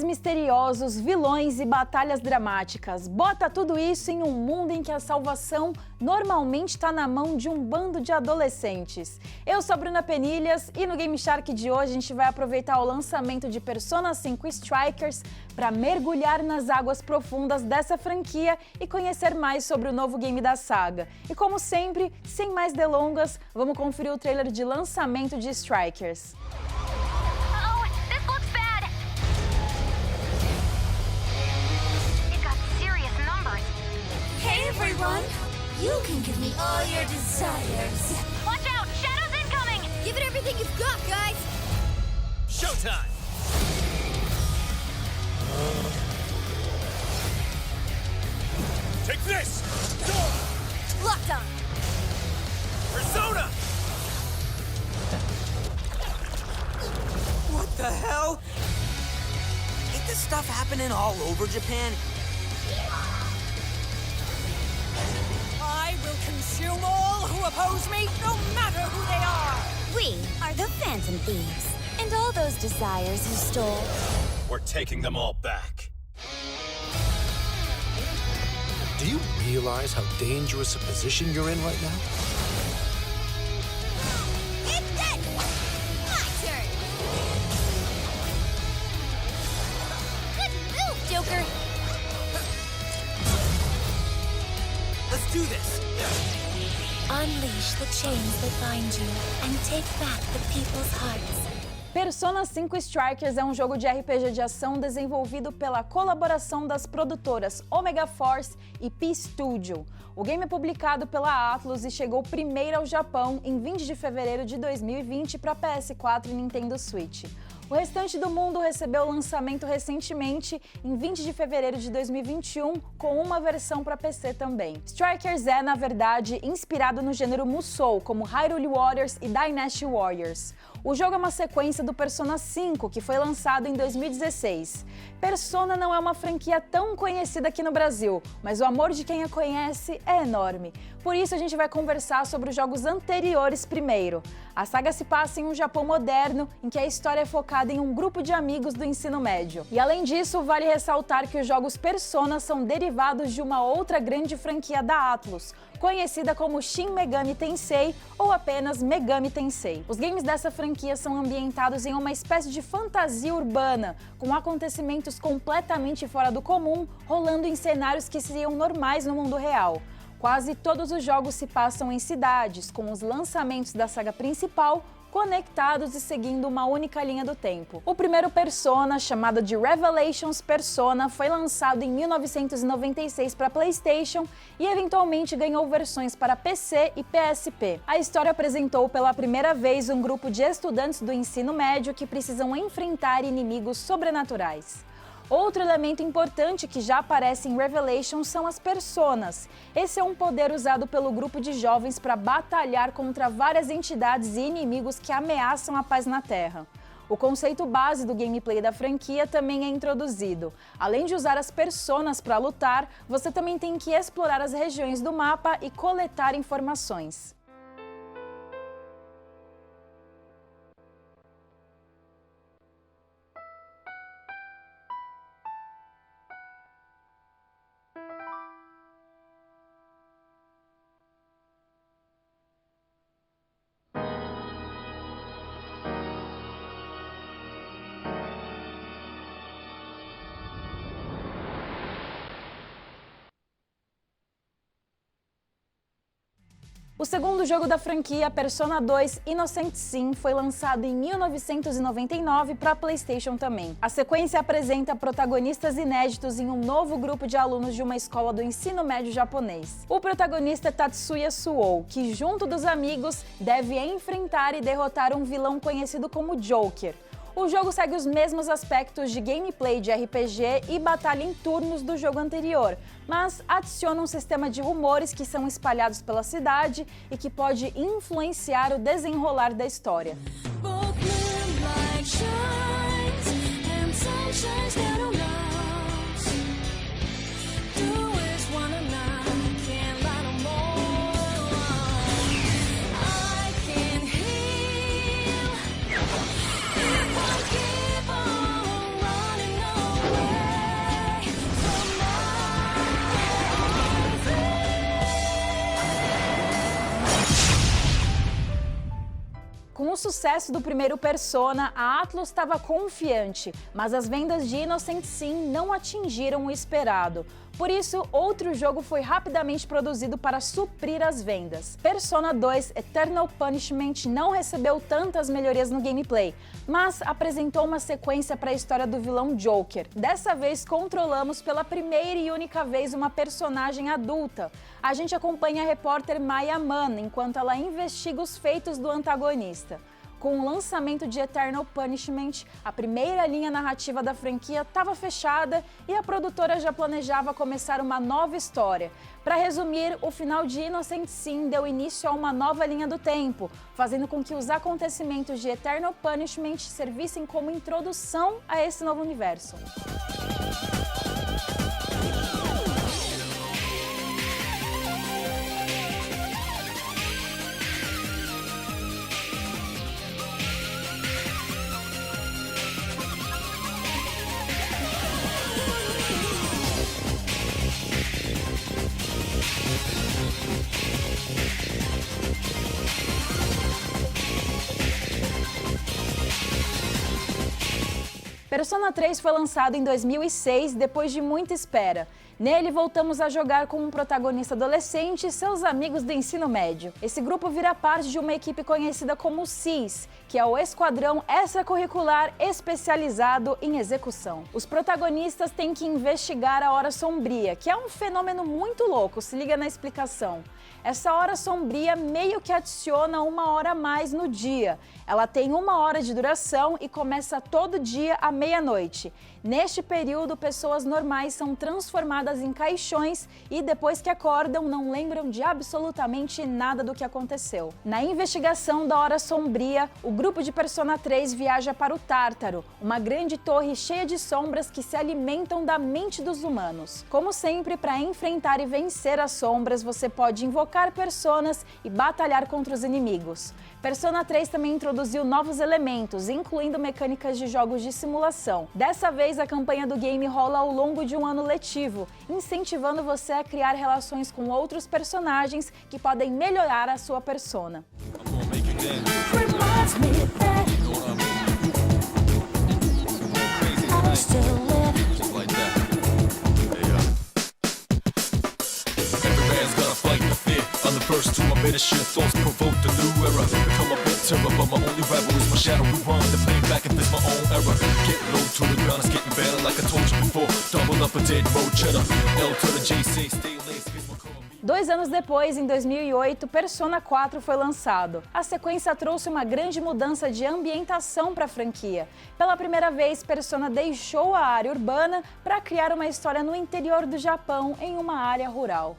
misteriosos, vilões e batalhas dramáticas. Bota tudo isso em um mundo em que a salvação normalmente está na mão de um bando de adolescentes. Eu sou a Bruna Penilhas e no Game Shark de hoje a gente vai aproveitar o lançamento de Persona 5 Strikers para mergulhar nas águas profundas dessa franquia e conhecer mais sobre o novo game da saga. E como sempre, sem mais delongas, vamos conferir o trailer de lançamento de Strikers. Everyone, you can give me all your desires. Watch out! Shadows incoming! Give it everything you've got, guys! Showtime! Take this! Locked on! Persona! What the hell? Ain't this stuff happening all over Japan? I will consume all who oppose me, no matter who they are! We are the Phantom Thieves, and all those desires you stole. We're taking them all back. Do you realize how dangerous a position you're in right now? It's it! My turn! Good move, Joker! Let's do this! Unleash the chains that bind you and take back the people's hearts. Persona 5 Strikers é um jogo de RPG de ação desenvolvido pela colaboração das produtoras Omega Force e P-Studio. O game é publicado pela Atlus e chegou primeiro ao Japão em 20 de fevereiro de 2020 para PS4 e Nintendo Switch. O restante do mundo recebeu o lançamento recentemente, em 20 de fevereiro de 2021, com uma versão para PC também. Strikers é, na verdade, inspirado no gênero Musou, como Hyrule Warriors e Dynasty Warriors. O jogo é uma sequência do Persona 5, que foi lançado em 2016. Persona não é uma franquia tão conhecida aqui no Brasil, mas o amor de quem a conhece é enorme. Por isso a gente vai conversar sobre os jogos anteriores primeiro. A saga se passa em um Japão moderno, em que a história é focada em um grupo de amigos do ensino médio. E além disso, vale ressaltar que os jogos Persona são derivados de uma outra grande franquia da Atlus, conhecida como Shin Megami Tensei ou apenas Megami Tensei. Os games dessa franquia são ambientados em uma espécie de fantasia urbana, com acontecimentos completamente fora do comum, rolando em cenários que seriam normais no mundo real. Quase todos os jogos se passam em cidades, com os lançamentos da saga principal conectados e seguindo uma única linha do tempo. O primeiro Persona, chamado de Revelations Persona, foi lançado em 1996 para PlayStation e eventualmente ganhou versões para PC e PSP. A história apresentou pela primeira vez um grupo de estudantes do ensino médio que precisam enfrentar inimigos sobrenaturais. Outro elemento importante que já aparece em Revelations são as personas. Esse é um poder usado pelo grupo de jovens para batalhar contra várias entidades e inimigos que ameaçam a paz na Terra. O conceito base do gameplay da franquia também é introduzido. Além de usar as personas para lutar, você também tem que explorar as regiões do mapa e coletar informações. O segundo jogo da franquia, Persona 2 Innocent Sin, foi lançado em 1999 para PlayStation também. A sequência apresenta protagonistas inéditos em um novo grupo de alunos de uma escola do ensino médio japonês. O protagonista é Tatsuya Suou, que junto dos amigos deve enfrentar e derrotar um vilão conhecido como Joker. O jogo segue os mesmos aspectos de gameplay de RPG e batalha em turnos do jogo anterior, mas adiciona um sistema de rumores que são espalhados pela cidade e que pode influenciar o desenrolar da história. sucesso do primeiro Persona, a Atlus estava confiante, mas as vendas de Innocent Sin não atingiram o esperado. Por isso, outro jogo foi rapidamente produzido para suprir as vendas. Persona 2 Eternal Punishment não recebeu tantas melhorias no gameplay, mas apresentou uma sequência para a história do vilão Joker. Dessa vez, controlamos pela primeira e única vez uma personagem adulta. A gente acompanha a repórter Maya Mann enquanto ela investiga os feitos do antagonista. Com o lançamento de Eternal Punishment, a primeira linha narrativa da franquia estava fechada e a produtora já planejava começar uma nova história. Para resumir, o final de Innocent Sin deu início a uma nova linha do tempo, fazendo com que os acontecimentos de Eternal Punishment servissem como introdução a esse novo universo. Persona 3 foi lançado em 2006, depois de muita espera. Nele, voltamos a jogar com um protagonista adolescente e seus amigos do ensino médio. Esse grupo vira parte de uma equipe conhecida como SIS, que é o Esquadrão Extracurricular Especializado em Execução. Os protagonistas têm que investigar a Hora Sombria, que é um fenômeno muito louco, se liga na explicação. Essa Hora Sombria meio que adiciona uma hora a mais no dia. Ela tem 1 hora de duração e começa todo dia à meia-noite. Neste período, pessoas normais são transformadas em caixões e depois que acordam não lembram de absolutamente nada do que aconteceu. Na investigação da Hora Sombria, o grupo de Persona 3 viaja para o Tártaro, uma grande torre cheia de sombras que se alimentam da mente dos humanos. Como sempre, para enfrentar e vencer as sombras, você pode invocar personas e batalhar contra os inimigos. Persona 3 também introduziu novos elementos, incluindo mecânicas de jogos de simulação. Dessa vez, a campanha do game rola ao longo de um ano letivo, incentivando você a criar relações com outros personagens que podem melhorar a sua persona. Reminds me that I still live. Just like that. Every man's gotta fight the fear. I'm the first to admit shit. Thoughts provoke the new era. Become a bit terror, but my only rebel is my shadow. We run the play back and fix my own error. Get low to the ground, it's getting better like I told you before. Double up a dead road cheddar. L to the J6, stay laced. 2 anos depois, em 2008, Persona 4 foi lançado. A sequência trouxe uma grande mudança de ambientação para a franquia. Pela primeira vez, Persona deixou a área urbana para criar uma história no interior do Japão, em uma área rural.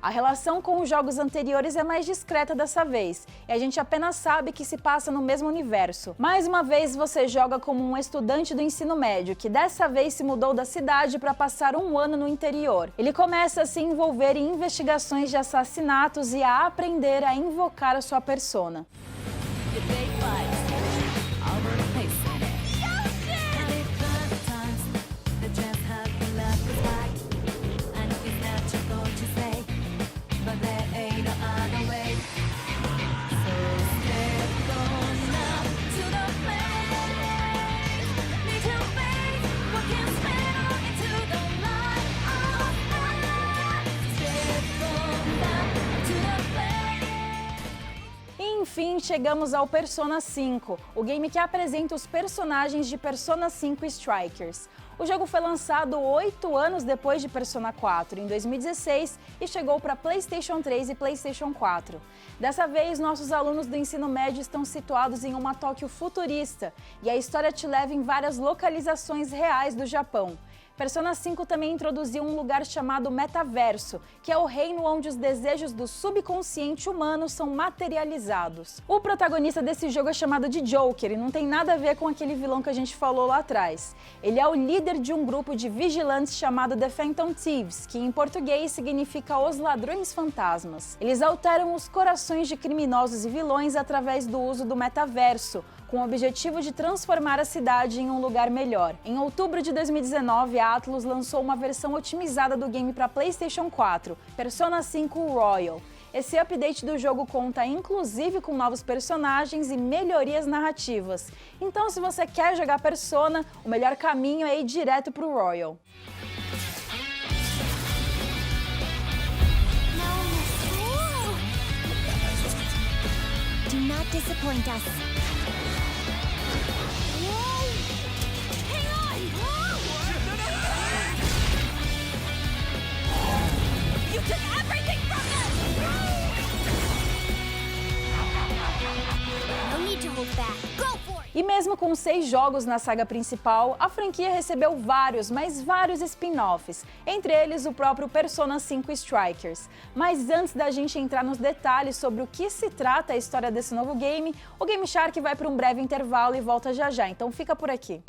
A relação com os jogos anteriores é mais discreta dessa vez, e a gente apenas sabe que se passa no mesmo universo. Mais uma vez, você joga como um estudante do ensino médio, que dessa vez se mudou da cidade para passar 1 ano no interior. Ele começa a se envolver em investigações de assassinatos e a aprender a invocar a sua persona. Enfim, chegamos ao Persona 5, o game que apresenta os personagens de Persona 5 Strikers. O jogo foi lançado 8 anos depois de Persona 4, em 2016, e chegou para PlayStation 3 e PlayStation 4. Dessa vez, nossos alunos do ensino médio estão situados em uma Tóquio futurista, e a história te leva em várias localizações reais do Japão. Persona 5 também introduziu um lugar chamado Metaverso, que é o reino onde os desejos do subconsciente humano são materializados. O protagonista desse jogo é chamado de Joker e não tem nada a ver com aquele vilão que a gente falou lá atrás. Ele é o líder de um grupo de vigilantes chamado The Phantom Thieves, que em português significa os ladrões fantasmas. Eles alteram os corações de criminosos e vilões através do uso do metaverso, com o objetivo de transformar a cidade em um lugar melhor. Em outubro de 2019, a Atlus lançou uma versão otimizada do game para PlayStation 4, Persona 5 Royal. Esse update do jogo conta inclusive com novos personagens e melhorias narrativas. Então, se você quer jogar Persona, o melhor caminho é ir direto pro Royal. Do not disappoint us. You took everything from us! No need to hold back. Go for it! E mesmo com 6 jogos na saga principal, a franquia recebeu vários spin-offs, entre eles o próprio Persona 5 Strikers. Mas antes da gente entrar nos detalhes sobre o que se trata a história desse novo game, o Game Shark vai para um breve intervalo e volta já já, então fica por aqui.